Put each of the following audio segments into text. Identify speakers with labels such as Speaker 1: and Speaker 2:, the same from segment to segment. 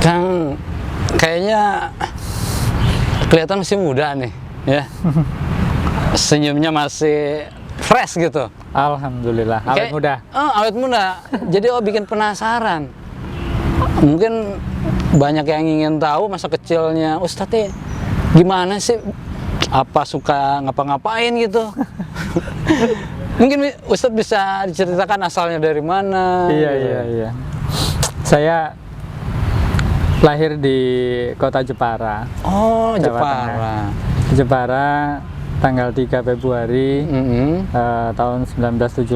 Speaker 1: Kang kayaknya kelihatan masih muda nih, ya. Senyumnya masih fresh gitu.
Speaker 2: Alhamdulillah, awet muda.
Speaker 1: Awet muda. Jadi bikin penasaran. Mungkin banyak yang ingin tahu masa kecilnya Ustadz gimana sih? Apa suka ngapa-ngapain gitu? Mungkin Ustadz bisa diceritakan asalnya dari mana?
Speaker 2: Iya. Saya lahir di kota Jepara.
Speaker 1: Oh,
Speaker 2: Jawa
Speaker 1: Jepara.
Speaker 2: Tengah. Jepara tanggal 3 Februari tahun 1975.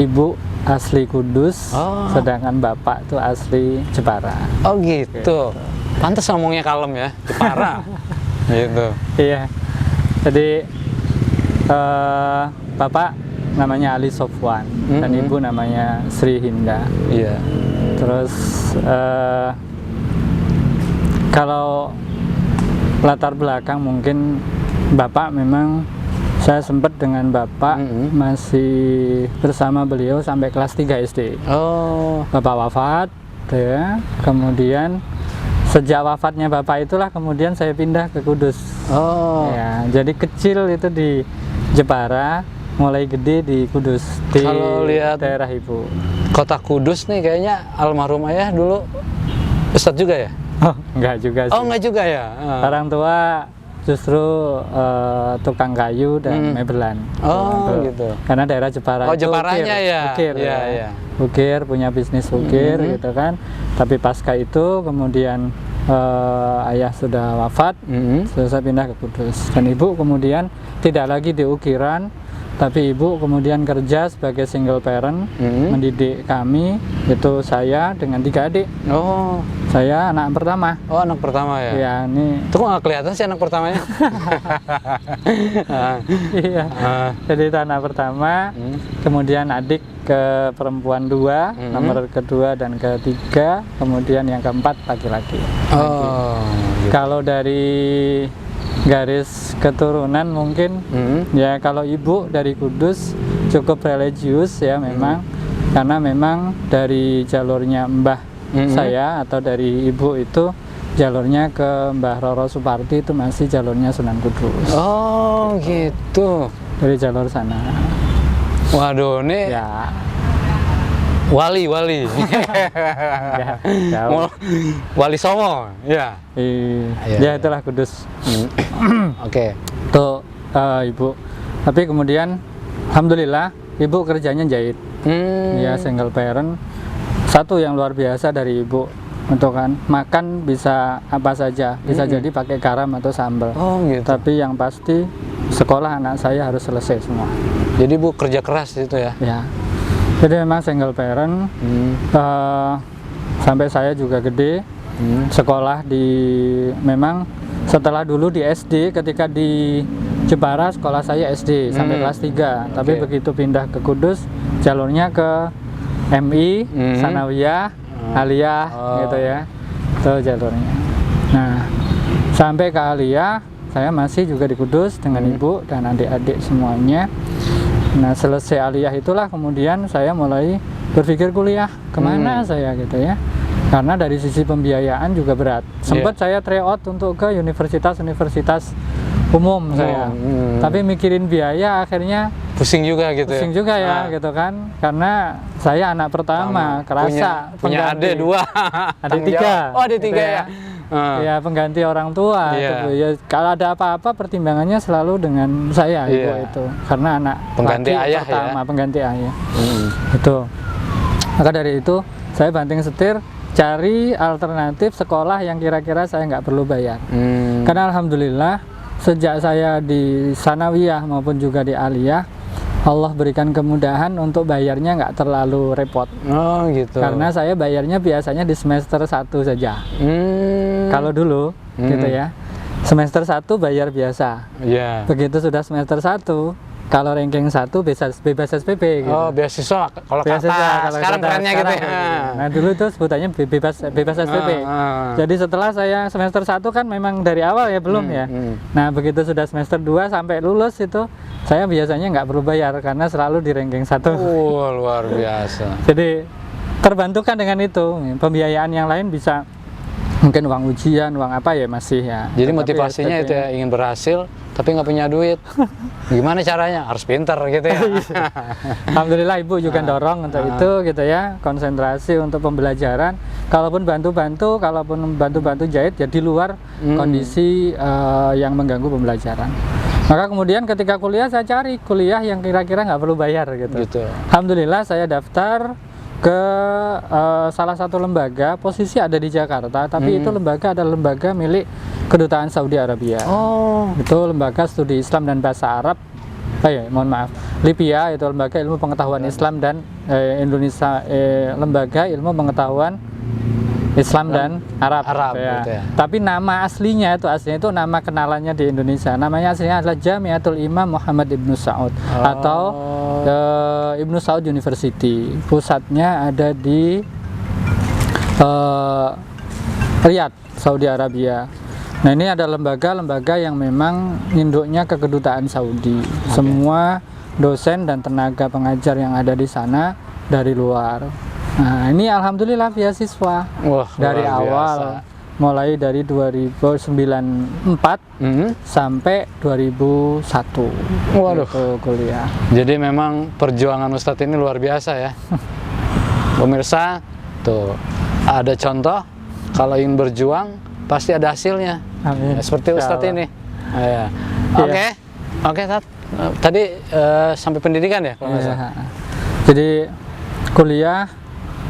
Speaker 2: Ibu asli Kudus, sedangkan bapak itu asli Jepara.
Speaker 1: Oh gitu. Pantes ngomongnya kalem ya, Jepara. Gitu.
Speaker 2: Iya. Jadi bapak namanya Ali Sofwan dan ibu namanya Sri Hinda.
Speaker 1: Iya.
Speaker 2: Terus kalau latar belakang mungkin bapak memang saya sempat dengan bapak masih bersama beliau sampai kelas 3 SD.
Speaker 1: Oh.
Speaker 2: Bapak wafat, ya. Kemudian sejak wafatnya bapak itulah kemudian saya pindah ke Kudus.
Speaker 1: Oh.
Speaker 2: Ya, jadi kecil itu di Jepara, mulai gede di Kudus, di
Speaker 1: Kalau lihat
Speaker 2: daerah ibu.
Speaker 1: Kota Kudus nih kayaknya almarhum ayah dulu Ustadz juga ya?
Speaker 2: Oh, enggak juga sih.
Speaker 1: Oh, enggak juga ya?
Speaker 2: Orang tua justru tukang kayu dan mebelan.
Speaker 1: Oh, gitu.
Speaker 2: Karena daerah Jepara
Speaker 1: Oh,
Speaker 2: itu
Speaker 1: Jeparanya ya?
Speaker 2: ukir,
Speaker 1: Iya,
Speaker 2: ya.
Speaker 1: iya.
Speaker 2: Ukir, punya bisnis ukir gitu kan. Tapi pasca itu kemudian ayah sudah wafat, saya pindah ke Kudus. Dan ibu kemudian tidak lagi di ukiran, tapi ibu kemudian kerja sebagai single parent, mendidik kami, itu saya dengan 3 adik.
Speaker 1: Oh.
Speaker 2: Saya anak pertama.
Speaker 1: Oh, anak pertama ya?
Speaker 2: Ya, ini.
Speaker 1: Itu kok nggak kelihatan sih anak pertamanya?
Speaker 2: Iya. Jadi itu anak pertama, kemudian adik ke perempuan 2, nomor kedua dan ketiga, kemudian yang keempat laki-laki.
Speaker 1: Oh. Gitu.
Speaker 2: Kalau dari garis keturunan mungkin ya kalau ibu dari Kudus cukup religius ya memang, karena memang dari jalurnya mbah saya atau dari ibu itu jalurnya ke Mbah Roro Suparti itu masih jalurnya Sunan Kudus.
Speaker 1: Oh gitu.
Speaker 2: Dari jalur sana.
Speaker 1: Waduh, ini
Speaker 2: Ya.
Speaker 1: wali.
Speaker 2: Ya, jauh.
Speaker 1: Wali Songo, ya.
Speaker 2: Ya itulah Kudus.
Speaker 1: Oke.
Speaker 2: Tuh ibu. Tapi kemudian alhamdulillah ibu kerjanya jahit. Ya single parent. Satu yang luar biasa dari ibu untuk kan makan bisa apa saja, bisa jadi pakai garam atau sambal.
Speaker 1: Oh gitu.
Speaker 2: Tapi yang pasti sekolah anak saya harus selesai semua.
Speaker 1: Jadi bu kerja keras itu ya?
Speaker 2: Ya. Jadi memang single parent. Sampai saya juga gede. Sekolah di memang setelah dulu di SD, ketika di Jepara sekolah saya SD sampai kelas 3. Tapi begitu pindah ke Kudus jalurnya ke MI, Sanawiyah, Aliyah gitu ya. Itu jalurnya. Nah, sampai ke Aliyah saya masih juga di Kudus dengan ibu dan adik-adik semuanya. Nah, selesai Aliyah itulah kemudian saya mulai berpikir kuliah kemana saya gitu ya. Karena dari sisi pembiayaan juga berat. Sempat saya tryout untuk ke universitas-universitas umum saya. Tapi mikirin biaya akhirnya
Speaker 1: pusing juga gitu
Speaker 2: pusing juga ya gitu kan. Karena saya anak pertama, kerasa
Speaker 1: punya adik 2.
Speaker 2: adik 3.
Speaker 1: Oh, adik 3 ya.
Speaker 2: Ya pengganti orang tua gitu. Ya kalau ada apa-apa pertimbangannya selalu dengan saya ibu itu. Karena anak
Speaker 1: pengganti ayah
Speaker 2: pertama,
Speaker 1: ya.
Speaker 2: pengganti ayah. Itu. Maka dari itu saya banting setir cari alternatif sekolah yang kira-kira saya nggak perlu bayar. Karena alhamdulillah sejak saya di Sanawiyah maupun juga di Aliyah, Allah berikan kemudahan untuk bayarnya nggak terlalu repot.
Speaker 1: Oh gitu.
Speaker 2: Karena saya bayarnya biasanya di semester 1 saja. Kalau dulu gitu ya, semester 1 bayar biasa. Begitu sudah semester 1, kalau ranking 1 bebas SPP gitu.
Speaker 1: Oh, beasiswa kalau kata sekarang kerennya gitu ya.
Speaker 2: Nah, dulu itu sebutannya bebas SPP. Jadi setelah saya semester 1 kan memang dari awal ya belum ya. Nah, begitu sudah semester 2 sampai lulus itu saya biasanya nggak perlu bayar karena selalu di ranking 1.
Speaker 1: Luar biasa.
Speaker 2: Jadi terbantukan dengan itu. Pembiayaan yang lain bisa mungkin uang ujian, uang apa ya masih ya.
Speaker 1: Jadi
Speaker 2: Tetapi
Speaker 1: motivasinya
Speaker 2: SPP
Speaker 1: itu ya, ingin berhasil tapi nggak punya duit. Gimana caranya? Harus pintar gitu ya.
Speaker 2: Alhamdulillah ibu juga dorong untuk itu gitu ya, konsentrasi untuk pembelajaran. Kalaupun bantu-bantu jahit ya di luar kondisi yang mengganggu pembelajaran. Maka kemudian ketika kuliah saya cari kuliah yang kira-kira nggak perlu bayar gitu. Alhamdulillah saya daftar ke salah satu lembaga, posisi ada di Jakarta, tapi itu lembaga adalah lembaga milik Kedutaan Saudi Arabia. Itu lembaga studi Islam dan bahasa Arab. LIPIA itu lembaga ilmu pengetahuan Islam dan Indonesia lembaga ilmu pengetahuan Islam dan Arab ya.
Speaker 1: Gitu ya.
Speaker 2: Tapi nama aslinya itu nama kenalannya di Indonesia. Namanya aslinya adalah Jamiatul Imam Muhammad Ibnu Saud atau Ibnu Saud University. Pusatnya ada di Riyadh, Saudi Arabia. Nah, ini ada lembaga-lembaga yang memang induknya ke Kedutaan Saudi. Semua dosen dan tenaga pengajar yang ada di sana dari luar. Nah, ini alhamdulillah beasiswa. Dari awal mulai dari 2004 sampai 2001. Itu kuliah.
Speaker 1: Jadi memang perjuangan Ustadz ini luar biasa ya. Pemirsa, tuh ada contoh kalau ingin berjuang pasti ada hasilnya.
Speaker 2: Amin.
Speaker 1: Seperti Ustadz ini. Oke, Tat. Tadi sampai pendidikan ya kalau nggak salah.
Speaker 2: Jadi kuliah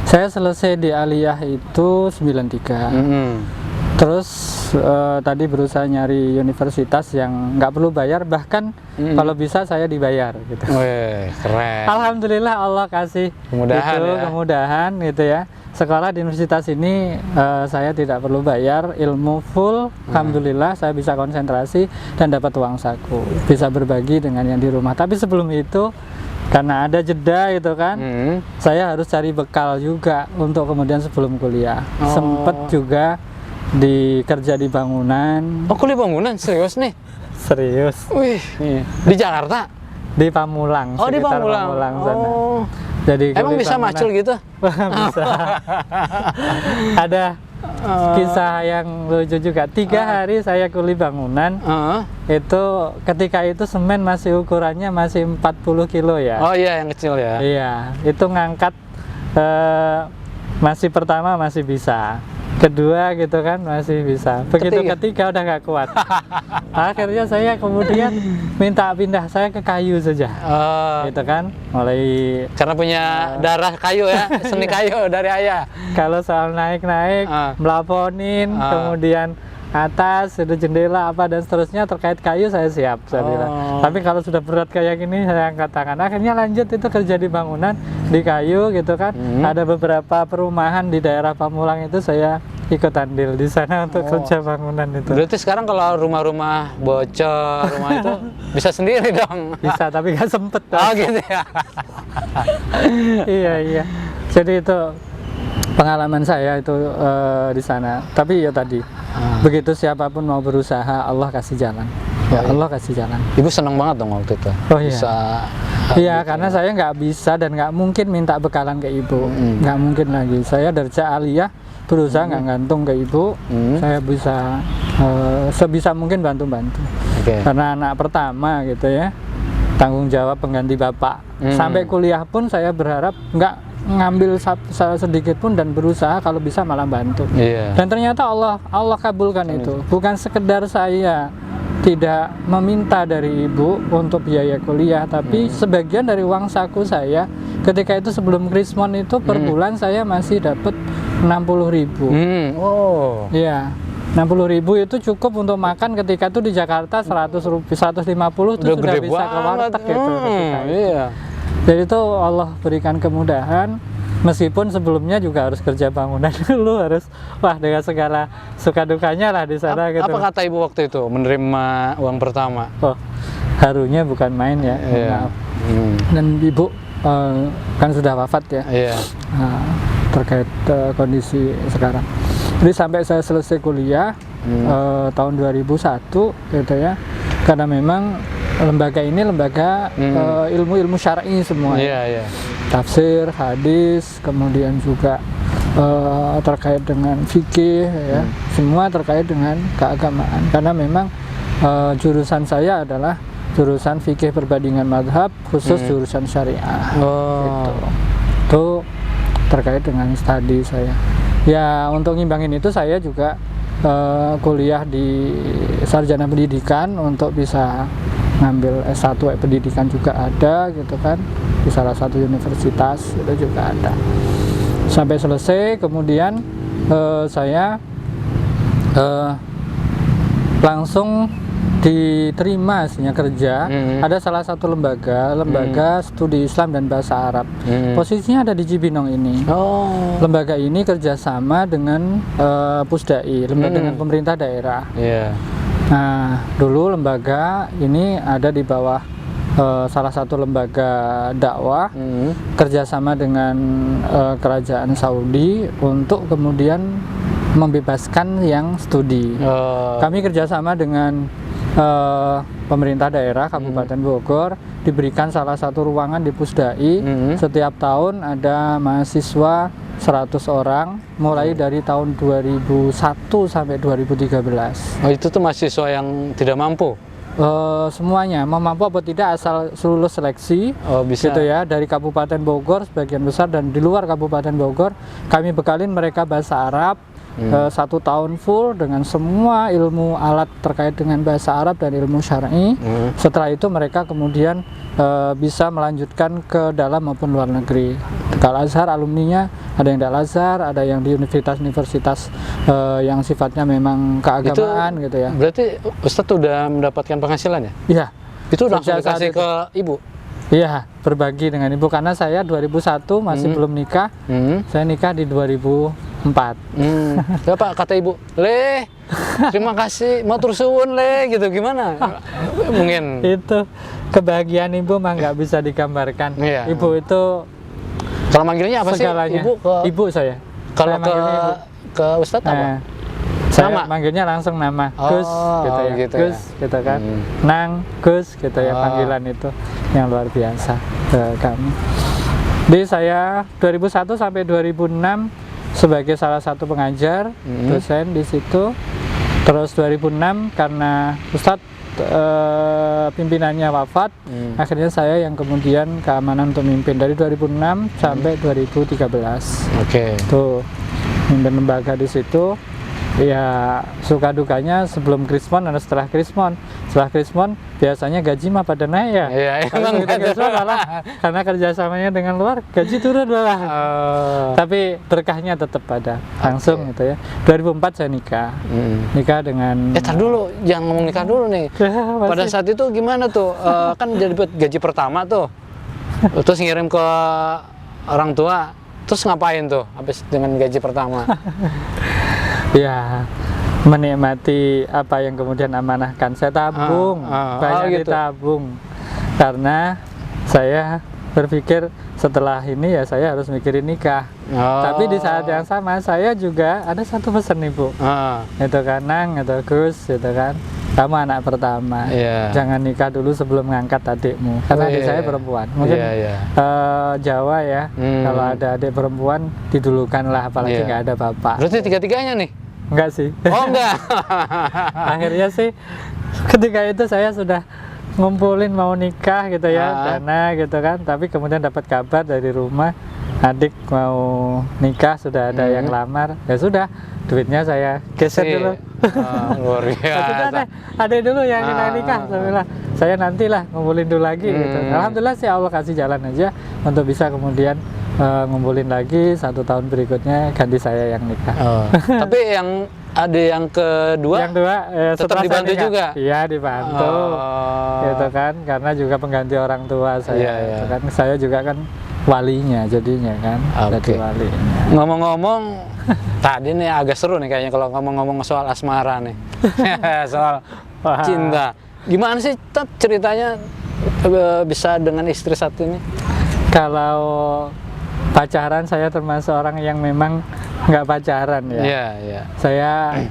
Speaker 2: saya selesai di Aliyah itu 93. Terus tadi berusaha nyari universitas yang nggak perlu bayar, bahkan kalau bisa saya dibayar gitu.
Speaker 1: Keren.
Speaker 2: Alhamdulillah Allah kasih kemudahan gitu ya. Sekolah di universitas ini saya tidak perlu bayar, ilmu full. Alhamdulillah saya bisa konsentrasi dan dapat uang saku, bisa berbagi dengan yang di rumah. Tapi sebelum itu karena ada jeda gitu kan, saya harus cari bekal juga untuk kemudian sebelum kuliah. Sempet juga kerja di bangunan.
Speaker 1: Kuliah bangunan? Serius nih?
Speaker 2: Serius.
Speaker 1: Wih, di Jakarta?
Speaker 2: Di Pamulang,
Speaker 1: di Pamulang
Speaker 2: sana. Jadi
Speaker 1: emang bisa macul gitu?
Speaker 2: Bisa. Ada kisah yang lucu juga. 3 hari saya kuli bangunan. Itu ketika itu semen masih ukurannya masih 40 kilo ya.
Speaker 1: Yang kecil ya.
Speaker 2: Iya, itu ngangkat masih pertama masih bisa. Kedua gitu kan masih bisa. Begitu ketiga udah nggak kuat. Akhirnya saya kemudian minta pindah saya ke kayu saja. Gitu kan, mulai
Speaker 1: karena punya darah kayu ya, seni kayu dari ayah.
Speaker 2: Kalau soal naik-naik, melaponin, kemudian atas, ada jendela apa dan seterusnya terkait kayu saya siap, saya bilang. Tapi kalau sudah berat kayak gini saya angkat tangan. Akhirnya lanjut itu kerja di bangunan di kayu gitu kan. Ada beberapa perumahan di daerah Pamulang itu saya ikut andil di sana untuk kerja bangunan itu.
Speaker 1: Berarti sekarang kalau rumah-rumah bocor, rumah itu bisa sendiri dong?
Speaker 2: Bisa, tapi nggak sempet.
Speaker 1: Gitu ya.
Speaker 2: Iya. Jadi itu pengalaman saya itu di sana. Tapi ya tadi, begitu siapapun mau berusaha, Allah kasih jalan. Allah kasih jalan.
Speaker 1: Ibu senang banget dong waktu itu. Bisa.
Speaker 2: Iya, karena saya nggak bisa dan nggak mungkin minta bekalan ke ibu. Nggak mungkin lagi. Saya dari Aliyah berusaha nggak gantung ke ibu. Saya bisa sebisa mungkin bantu-bantu. Karena anak pertama gitu ya, tanggung jawab pengganti bapak. Sampai kuliah pun saya berharap nggak ngambil sedikit pun dan berusaha kalau bisa malah bantu. Dan ternyata Allah kabulkan itu. Bukan sekedar saya tidak meminta dari ibu untuk biaya kuliah, tapi sebagian dari uang saku saya ketika itu sebelum Krismon itu per bulan saya masih dapat 60.000. Iya, 60.000 itu cukup untuk makan ketika itu di Jakarta 150 itu sudah bisa ke warteg gitu. Jadi itu Allah berikan kemudahan, meskipun sebelumnya juga harus kerja bangunan dulu, harus dengan segala suka dukanya lah di sana gitu.
Speaker 1: Apa kata ibu waktu itu menerima uang pertama?
Speaker 2: Harunya bukan main ya. Maaf. Dan ibu kan sudah wafat ya. Terkait kondisi sekarang. Jadi sampai saya selesai kuliah tahun 2001 gitu ya. Karena memang lembaga ini lembaga ilmu-ilmu syar'i semua. tafsir, hadis, kemudian juga terkait dengan fikih ya, semua terkait dengan keagamaan. Karena memang jurusan saya adalah jurusan fikih perbandingan madhab, khusus jurusan syariah. Gitu. Itu terkait dengan studi saya. Ya untuk ngimbangin itu saya juga kuliah di sarjana pendidikan untuk bisa ngambil S1 pendidikan juga ada gitu kan, di salah satu universitas itu juga ada. Sampai selesai kemudian saya langsung diterima aslinya kerja. Ada salah satu lembaga studi Islam dan bahasa Arab. Posisinya ada di Cibinong ini. Lembaga ini kerjasama dengan Pusdai, lembaga dengan pemerintah daerah. Nah dulu lembaga ini ada di bawah salah satu lembaga dakwah, kerjasama dengan kerajaan Saudi untuk kemudian membebaskan yang studi. Kami kerjasama dengan pemerintah daerah Kabupaten Bogor, diberikan salah satu ruangan di Pusdai. Setiap tahun ada mahasiswa 100 orang, mulai dari tahun 2001 sampai 2013.
Speaker 1: Oh itu tuh mahasiswa yang tidak mampu?
Speaker 2: Semuanya mau mampu apa tidak asal lulus seleksi,
Speaker 1: bisa
Speaker 2: gitu ya, dari Kabupaten Bogor sebagian besar, dan di luar Kabupaten Bogor kami bekalin mereka bahasa Arab 1 tahun full dengan semua ilmu alat terkait dengan bahasa Arab dan ilmu syar'i. Setelah itu mereka kemudian bisa melanjutkan ke dalam maupun luar negeri. Kalau Azhar alumninya ada yang di Al-Azhar, ada yang di universitas-universitas yang sifatnya memang keagamaan itu, gitu ya.
Speaker 1: Berarti Ustadz udah mendapatkan penghasilan ya?
Speaker 2: Iya.
Speaker 1: Itu langsung dikasih ke ibu?
Speaker 2: Iya, berbagi dengan ibu karena saya 2001 masih belum nikah. Saya nikah di 2004.
Speaker 1: Bapak kata ibu, "Le, terima kasih, mau tursuun le," gitu, gimana? Mungkin
Speaker 2: itu kebahagiaan ibu mah nggak bisa digambarkan. Ibu itu
Speaker 1: kalau manggilnya apa
Speaker 2: segalanya.
Speaker 1: sih? Ibu ke
Speaker 2: ibu saya.
Speaker 1: Kalau
Speaker 2: saya
Speaker 1: ke Ustadz apa?
Speaker 2: Saya
Speaker 1: nama?
Speaker 2: manggilnya langsung nama, Gus gitu ya.
Speaker 1: Gitu
Speaker 2: Gus
Speaker 1: ya.
Speaker 2: gitu kan. Nang, Gus gitu ya, panggilan itu yang luar biasa ke kami. Jadi saya 2001 sampai 2006 sebagai salah satu pengajar, dosen di situ. Terus 2006 karena Ustadz pimpinannya wafat, akhirnya saya yang kemudian keamanan untuk mimpin dari 2006 sampai 2013. Tuh mimpin lembaga di situ. Ya suka dukanya sebelum Krismon dan setelah Krismon. Setelah Krismon biasanya gaji mah pada naik ya.
Speaker 1: Emang
Speaker 2: Krismon malah karena kerjasamanya dengan luar gaji turun malah. Tapi berkahnya tetap ada langsung gitu ya. 2004 saya nikah. Nikah dengan.
Speaker 1: Tar dulu, jangan ngomong nikah dulu nih. Pada saat itu gimana tuh? Kan jadi gaji pertama tuh. Terus ngirim ke orang tua. Terus ngapain tuh habis dengan gaji pertama?
Speaker 2: Ya, menikmati apa yang kemudian amanahkan. Saya tabung, banyak
Speaker 1: gitu.
Speaker 2: ditabung. Karena saya berpikir setelah ini ya saya harus mikirin nikah. Tapi di saat yang sama saya juga ada satu pesan ibu. Itu kan, Nang, itu Gus, itu kan. Kamu anak pertama, jangan nikah dulu sebelum ngangkat adikmu. Karena adik saya perempuan. Mungkin Jawa ya, kalau ada adik perempuan didulukanlah, apalagi nggak ada bapak.
Speaker 1: Berarti tiga-tiganya nih?
Speaker 2: Enggak sih.
Speaker 1: Oh enggak.
Speaker 2: Akhirnya sih ketika itu saya sudah ngumpulin mau nikah gitu ya, dana gitu kan. Tapi kemudian dapat kabar dari rumah, adik mau nikah, sudah ada yang lamar. Ya sudah, duitnya saya geser dulu.
Speaker 1: Luar biasa.
Speaker 2: Sudah deh, adik dulu yang nikah. Saya nantilah ngumpulin dulu lagi gitu. Alhamdulillah sih Allah kasih jalan aja untuk bisa kemudian ngumpulin lagi 1 tahun berikutnya ganti saya yang nikah.
Speaker 1: Tapi yang ada yang kedua, tetap dibantu juga?
Speaker 2: Iya, dibantu. Gitu kan, karena juga pengganti orang tua saya. Gitu kan. Saya juga kan walinya jadinya kan. Jadi walinya.
Speaker 1: Ngomong-ngomong, tadi nih agak seru nih kayaknya kalau ngomong-ngomong soal asmara nih. Soal cinta. Gimana sih ceritanya bisa dengan istri satu ini?
Speaker 2: Kalau pacaran saya termasuk orang yang memang nggak pacaran ya. Saya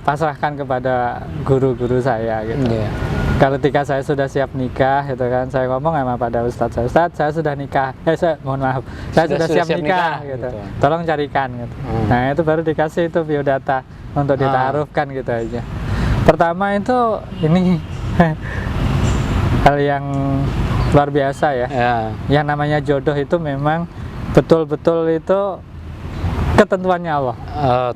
Speaker 2: pasrahkan kepada guru-guru saya gitu. ketika saya sudah siap nikah gitu kan, saya ngomong sama pada Ustadz saya sudah nikah, mohon maaf, saya sudah siap nikah gitu. Tolong carikan gitu. Nah itu baru dikasih itu biodata untuk ditaruhkan gitu aja. Pertama itu ini hal yang luar biasa ya. Yang namanya jodoh itu memang betul-betul itu ketentuannya Allah.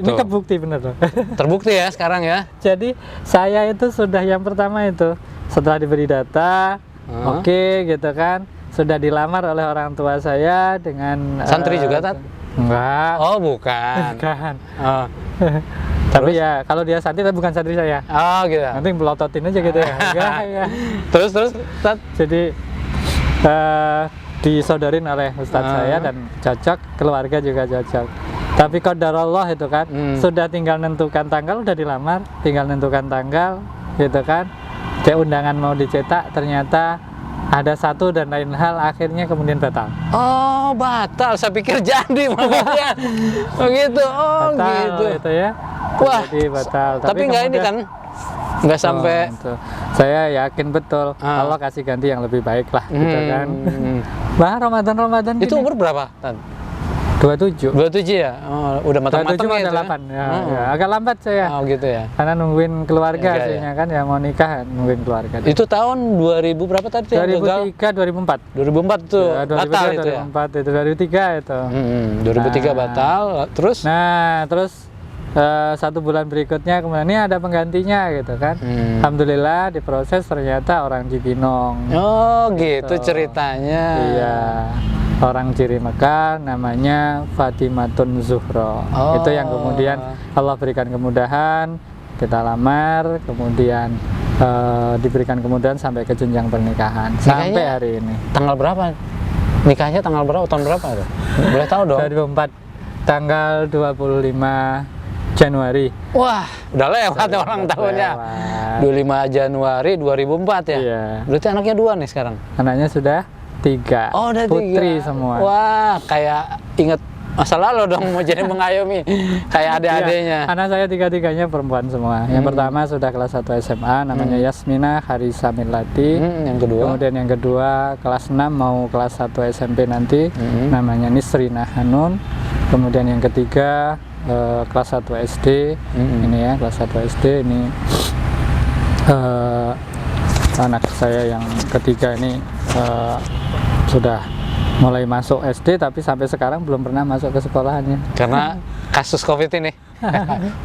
Speaker 2: Ini kebukti bener loh.
Speaker 1: Terbukti ya sekarang ya.
Speaker 2: Jadi saya itu sudah yang pertama itu setelah diberi data, oke gitu kan, sudah dilamar oleh orang tua saya dengan
Speaker 1: santri juga Tat?
Speaker 2: Enggak.
Speaker 1: Oh bukan.
Speaker 2: Bukan. Tapi ya kalau dia santri tapi bukan santri saya.
Speaker 1: Oh gitu.
Speaker 2: Nanti melototin aja gitu ya. Enggak ya.
Speaker 1: Terus Tat?
Speaker 2: Jadi disodorin oleh ustadz saya dan cocok, keluarga juga cocok. Tapi qadarullah itu kan sudah tinggal nentukan tanggal, udah dilamar, tinggal nentukan tanggal gitu kan. Undangan mau dicetak, ternyata ada satu dan lain hal, akhirnya kemudian batal.
Speaker 1: Oh batal, saya pikir jadi makanya. Begitu, oh
Speaker 2: batal,
Speaker 1: gitu.
Speaker 2: Itu ya.
Speaker 1: Wah,
Speaker 2: jadi batal.
Speaker 1: Tapi nggak ini kan, nggak sampai.
Speaker 2: Gitu. Saya yakin betul Allah kasih ganti yang lebih baik lah, gitu kan. Bah Ramadan
Speaker 1: itu
Speaker 2: gini.
Speaker 1: umur berapa?
Speaker 2: 27
Speaker 1: ya? Oh, udah matang-matang
Speaker 2: ya,
Speaker 1: gitu
Speaker 2: 8 ya, agak lambat saya.
Speaker 1: Oh gitu ya.
Speaker 2: Karena nungguin keluarga aslinya kan, ya mau nikah nungguin keluarga.
Speaker 1: Itu tahun 2000 berapa tadi?
Speaker 2: 2003, 2004.
Speaker 1: 2004 tuh
Speaker 2: Ya, 2003,
Speaker 1: batal itu ya?
Speaker 2: 2004 itu, 2003 itu.
Speaker 1: 2003 batal, terus?
Speaker 2: Nah, terus 1 bulan berikutnya kemudian ini ada penggantinya gitu kan. Alhamdulillah diproses, ternyata orang Cibinong.
Speaker 1: Oh gitu ceritanya.
Speaker 2: Iya. Orang ciri Mekah namanya Fatimatun Zuhro. Itu yang kemudian Allah berikan kemudahan, kita lamar, kemudian diberikan kemudahan sampai ke jenjang pernikahan.
Speaker 1: Nikahnya
Speaker 2: sampai hari ini.
Speaker 1: Tanggal berapa? Nikahnya tanggal berapa? Tahun berapa tuh? Boleh tahu dong?
Speaker 2: 2004 tanggal 25 Januari.
Speaker 1: Wah, udah lewat orang tahunnya. 25 Januari 2004 ya?
Speaker 2: Iya.
Speaker 1: Berarti anaknya 2 nih sekarang?
Speaker 2: Anaknya sudah 3.
Speaker 1: Oh, udah
Speaker 2: putri
Speaker 1: 3.
Speaker 2: semua.
Speaker 1: Wah, kayak inget masa lalu dong mau jadi mengayomi kayak adik-adiknya.
Speaker 2: Anak saya 3-tiganya perempuan semua. Yang pertama sudah kelas 1 SMA, namanya Yasmina Harisa Milati.
Speaker 1: Yang kedua?
Speaker 2: Kemudian yang kedua kelas 6 mau kelas 1 SMP nanti, namanya Nisrina Hanun. Kemudian yang ketiga kelas 1 SD. Ini ya, kelas 1 SD ini anak saya yang ketiga ini sudah mulai masuk SD, tapi sampai sekarang belum pernah masuk ke sekolahannya.
Speaker 1: Karena kasus COVID ini.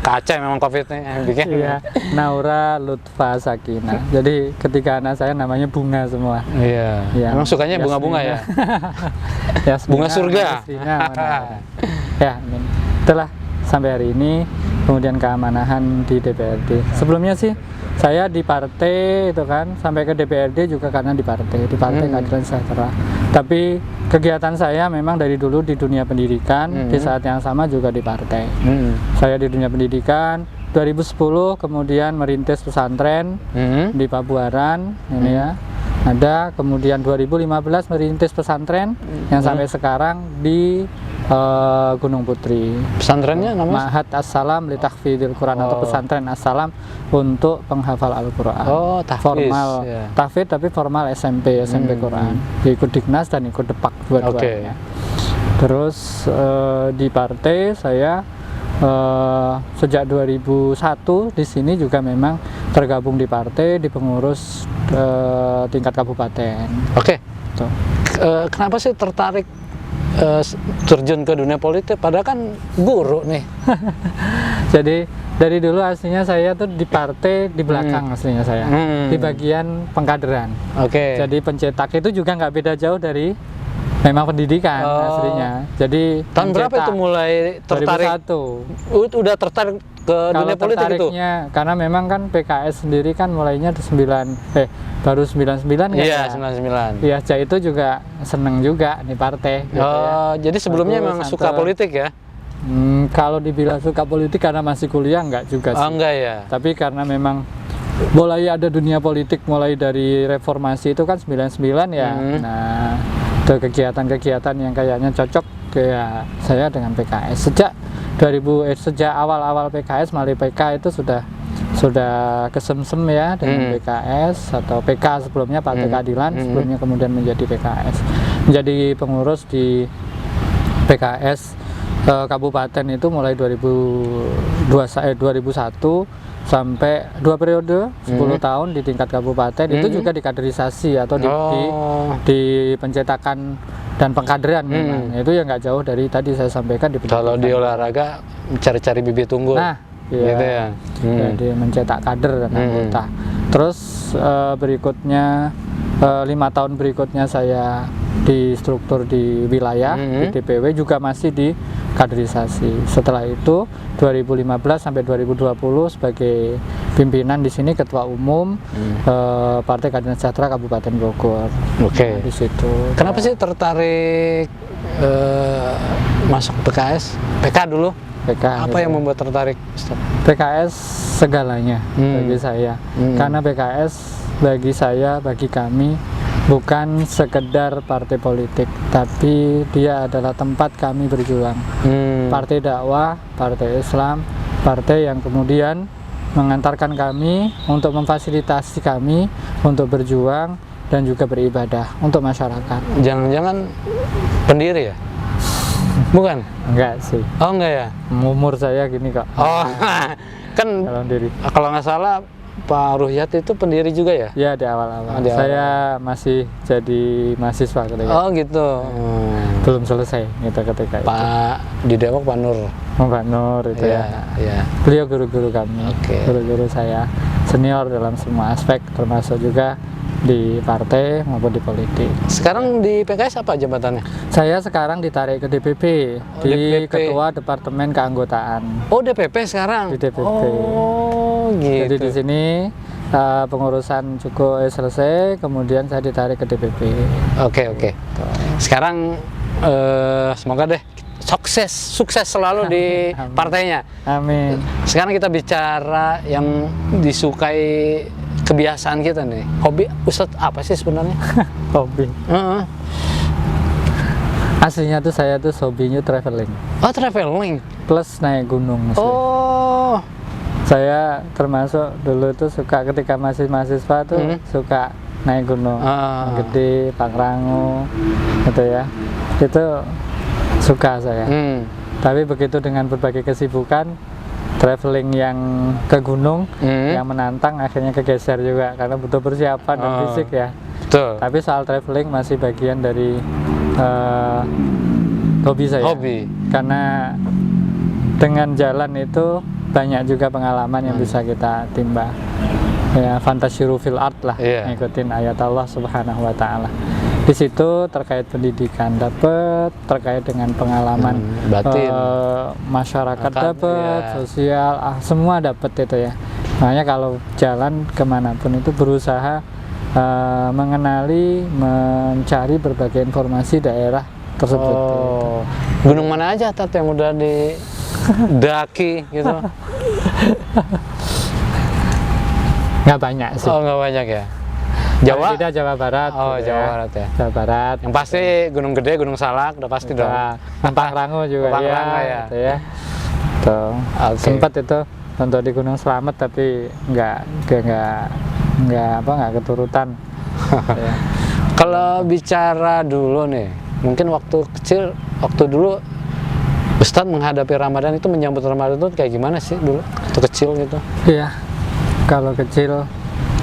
Speaker 1: Kaca memang COVID ini yang bikin.
Speaker 2: Iya, Naura Lutfa Sakina. Jadi ketiga anak saya namanya bunga semua.
Speaker 1: Iya. Ya. Memang sukanya bunga-bunga ya. Bunga surga.
Speaker 2: Ya, itulah sampai hari ini. Kemudian keamanahan di DPRD. Sebelumnya sih saya di partai itu kan, sampai ke DPRD juga karena di partai Keadilan Sejahtera. Tapi kegiatan saya memang dari dulu di dunia pendidikan, di saat yang sama juga di partai. Saya di dunia pendidikan 2010 kemudian merintis pesantren di Pabuaran ini ya. Ada kemudian 2015 merintis pesantren yang sampai sekarang di Gunung Putri.
Speaker 1: Pesantrennya namanya?
Speaker 2: Ma'had As-Salam li Tahfidil Quran atau pesantren As-Salam untuk penghafal Al-Quran.
Speaker 1: Oh, tahfiz.
Speaker 2: Formal, tahfidz tapi formal SMP Quran. Ikut Diknas dan ikut Depak dua-duanya. Terus di partai saya sejak 2001 di sini juga memang tergabung di partai, di pengurus tingkat kabupaten.
Speaker 1: Oke. Kenapa sih tertarik terjun ke dunia politik? Padahal kan guru nih.
Speaker 2: Jadi dari dulu aslinya saya tuh di partai di belakang aslinya saya, di bagian pengkaderan. Jadi pencetak itu juga nggak beda jauh dari memang pendidikan aslinya. Jadi
Speaker 1: tahun berapa itu mulai tertarik?
Speaker 2: 2001.
Speaker 1: Udah tertarik ke dunia politik itu?
Speaker 2: Karena memang kan PKS sendiri kan mulainya baru 99 kan?
Speaker 1: Iya, 99.
Speaker 2: Iya, itu juga seneng juga nih partai. Gitu ya.
Speaker 1: Jadi sebelumnya memang suka politik ya?
Speaker 2: Kalau dibilang suka politik karena masih kuliah enggak juga sih.
Speaker 1: Enggak ya?
Speaker 2: Tapi karena memang mulai ada dunia politik mulai dari reformasi itu kan 99 ya. Nah, itu kegiatan-kegiatan yang kayaknya cocok kayak saya dengan PKS. Sejak awal-awal PKS, Mali PK itu sudah sudah kesemsem ya dengan PKS atau PK sebelumnya, Partai Keadilan, sebelumnya kemudian menjadi PKS, menjadi pengurus di PKS Kabupaten itu mulai 2001 sampai 2 periode 10 tahun di tingkat kabupaten. Itu juga dikaderisasi atau di pencetakan dan pengkaderan memang. Itu yang nggak jauh dari tadi saya sampaikan di
Speaker 1: Kalau di olahraga cari-cari bibit unggul.
Speaker 2: nah
Speaker 1: gitu ya.
Speaker 2: jadi mencetak kader dan anggota. Terus berikutnya 5 tahun berikutnya saya di struktur di wilayah di DPW juga masih di kaderisasi. Setelah itu 2015 sampai 2020 sebagai pimpinan di sini, ketua umum Partai Keadilan Sejahtera Kabupaten Bogor.
Speaker 1: Oke.
Speaker 2: Di situ.
Speaker 1: Kenapa sih tertarik masuk PKS? PK dulu.
Speaker 2: PK.
Speaker 1: Apa yang membuat tertarik, Ustaz?
Speaker 2: PKS segalanya bagi saya. Karena PKS bagi saya, bagi kami bukan sekedar partai politik, tapi dia adalah tempat kami berjuang. Partai dakwah, partai Islam, partai yang kemudian mengantarkan kami untuk memfasilitasi kami untuk berjuang dan juga beribadah untuk masyarakat.
Speaker 1: Jangan-jangan pendiri ya? Bukan?
Speaker 2: Enggak sih.
Speaker 1: Oh enggak ya?
Speaker 2: Umur saya gini kok.
Speaker 1: Oh kan
Speaker 2: Kalau diri.
Speaker 1: kalau nggak salah Pak Ruhyat itu pendiri juga ya?
Speaker 2: Ya di awal-awal.
Speaker 1: Di awal.
Speaker 2: Saya masih jadi mahasiswa ketika
Speaker 1: Oh gitu.
Speaker 2: belum selesai gitu ketika itu.
Speaker 1: Pak di Depok Pak Nur.
Speaker 2: Mbak Nur itu ya.
Speaker 1: Iya.
Speaker 2: Beliau guru-guru kami.
Speaker 1: Oke.
Speaker 2: Guru-guru saya senior dalam semua aspek, termasuk juga di partai maupun di politik.
Speaker 1: Sekarang di PKS apa jabatannya?
Speaker 2: Saya sekarang ditarik ke DPP, di
Speaker 1: DPP.
Speaker 2: Ketua Departemen Keanggotaan
Speaker 1: Oh DPP sekarang?
Speaker 2: di DPP.
Speaker 1: Oh gitu.
Speaker 2: Jadi di sini pengurusan cukup selesai, kemudian saya ditarik ke DPP.
Speaker 1: Oke. Sekarang semoga deh sukses selalu di
Speaker 2: Amin.
Speaker 1: partainya.
Speaker 2: Amin.
Speaker 1: Sekarang kita bicara yang disukai kebiasaan kita nih. Hobi Ustadz apa sih sebenarnya?
Speaker 2: Hobi.
Speaker 1: Heeh.
Speaker 2: Aslinya tuh saya tuh hobinya traveling
Speaker 1: Oh traveling.
Speaker 2: plus naik gunung. Asli.
Speaker 1: Oh.
Speaker 2: Saya termasuk dulu tuh suka ketika masih mahasiswa tuh suka naik gunung. Gede, Pangrango, gitu ya. Itu suka saya. Tapi begitu dengan berbagai kesibukan, traveling yang ke gunung yang menantang akhirnya kegeser juga karena butuh persiapan dan fisik ya.
Speaker 1: Betul.
Speaker 2: Tapi soal traveling masih bagian dari hobi saya.
Speaker 1: Hobi.
Speaker 2: Karena dengan jalan itu banyak juga pengalaman yang bisa kita timba. Ya, fantasiru fil art lah, ngikutin ayat Allah Subhanahu wa taala. Di situ terkait pendidikan dapat, terkait dengan pengalaman
Speaker 1: batin,
Speaker 2: masyarakat dapat, sosial, semua dapat itu ya. Makanya kalau jalan kemanapun itu berusaha mengenali, mencari berbagai informasi daerah tersebut.
Speaker 1: Oh, gunung mana aja Tat yang udah didaki gitu?
Speaker 2: Nggak banyak sih.
Speaker 1: Oh nggak banyak ya. Jawa?
Speaker 2: Tidak, Jawa Barat.
Speaker 1: Oh
Speaker 2: gitu
Speaker 1: Jawa
Speaker 2: ya.
Speaker 1: Barat ya.
Speaker 2: Jawa Barat.
Speaker 1: Yang pasti Gunung Gede, Gunung Salak udah pasti dong.
Speaker 2: Pangrango juga
Speaker 1: Pangrango ya.
Speaker 2: Gitu ya. Tuh.
Speaker 1: Okay.
Speaker 2: Sempat itu untuk di Gunung Slamet tapi nggak keturutan. Ya.
Speaker 1: Kalau bicara dulu nih, mungkin waktu kecil, waktu dulu Ustadz menghadapi Ramadan itu, menyambut Ramadan itu kayak gimana sih dulu? Waktu kecil gitu.
Speaker 2: Iya. Kalau kecil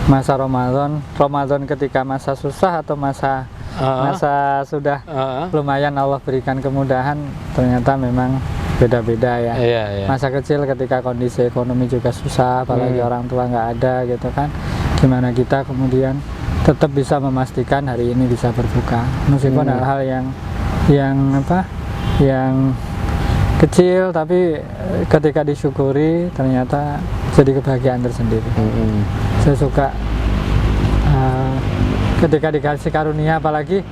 Speaker 2: masa Ramadan ketika masa susah atau masa sudah lumayan Allah berikan kemudahan, ternyata memang beda-beda ya.
Speaker 1: Iya.
Speaker 2: Masa kecil ketika kondisi ekonomi juga susah, apalagi orang tua nggak ada gitu kan, gimana kita kemudian tetap bisa memastikan hari ini bisa berbuka meskipun hal-hal yang kecil, tapi ketika disyukuri ternyata jadi kebahagiaan tersendiri. Saya suka ketika dikasih karunia, apalagi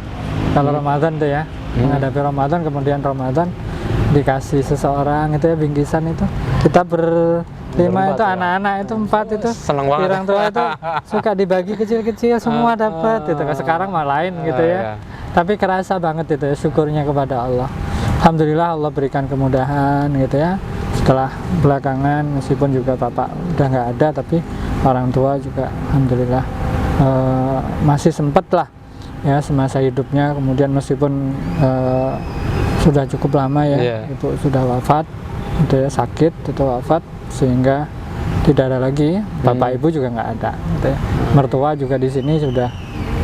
Speaker 2: kalau Ramadan tuh ya, menghadapi Ramadan, kemudian Ramadan dikasih seseorang itu ya bingkisan itu, kita berlima itu anak-anak itu 4 itu
Speaker 1: seneng banget.
Speaker 2: Orang tua itu suka dibagi kecil-kecil semua dapat gitu. Sekarang mah lain gitu ya. Tapi kerasa banget itu ya syukurnya kepada Allah. Alhamdulillah Allah berikan kemudahan gitu ya. setelah belakangan meskipun juga bapak udah nggak ada, tapi orang tua juga alhamdulillah masih sempat lah ya semasa hidupnya. Kemudian meskipun sudah cukup lama ya,
Speaker 1: Iya.
Speaker 2: ibu sudah wafat, gitu ya, sakit itu wafat, sehingga tidak ada lagi. Bapak ibu juga nggak ada, gitu ya. Mertua juga di sini sudah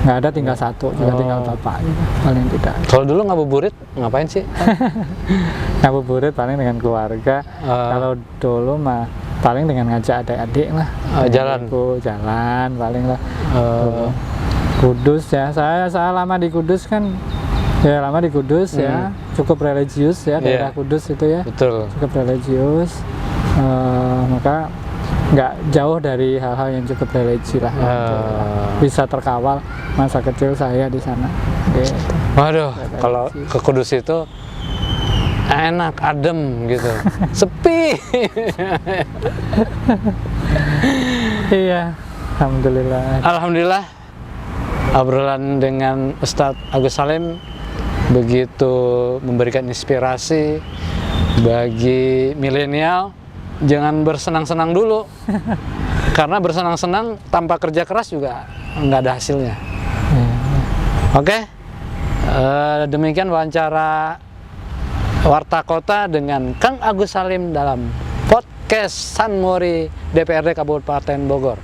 Speaker 2: nggak ada, tinggal satu, juga tinggal bapak gitu, paling tidak.
Speaker 1: Kalau dulu ngabuburit ngapain sih?
Speaker 2: Ngabuburit paling dengan keluarga. Kalau dulu mah paling dengan ngajak adik-adik lah,
Speaker 1: Jalan.
Speaker 2: ibu jalan paling lah. Kudus ya, saya lama di Kudus kan, ya lama di Kudus ya, cukup religius ya, daerah Kudus itu ya,
Speaker 1: Betul.
Speaker 2: cukup religius, maka nggak jauh dari hal-hal yang cukup religi lah, gitu. Bisa terkawal masa kecil saya di sana. Gitu.
Speaker 1: Waduh, kalau ke Kudus itu enak, adem gitu, sepi.
Speaker 2: Iya, alhamdulillah.
Speaker 1: Alhamdulillah, obrolan dengan Ustadz Agus Salim begitu memberikan inspirasi bagi milenial. Jangan bersenang-senang dulu, karena bersenang-senang tanpa kerja keras juga nggak ada hasilnya. Oke, demikian wawancara Warta Kota dengan Kang Agus Salim dalam podcast San Mori DPRD Kabupaten Bogor.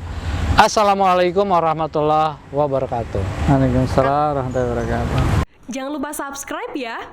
Speaker 1: Assalamualaikum warahmatullahi wabarakatuh.
Speaker 2: Waalaikumsalam warahmatullahi wabarakatuh.
Speaker 3: Jangan lupa subscribe ya.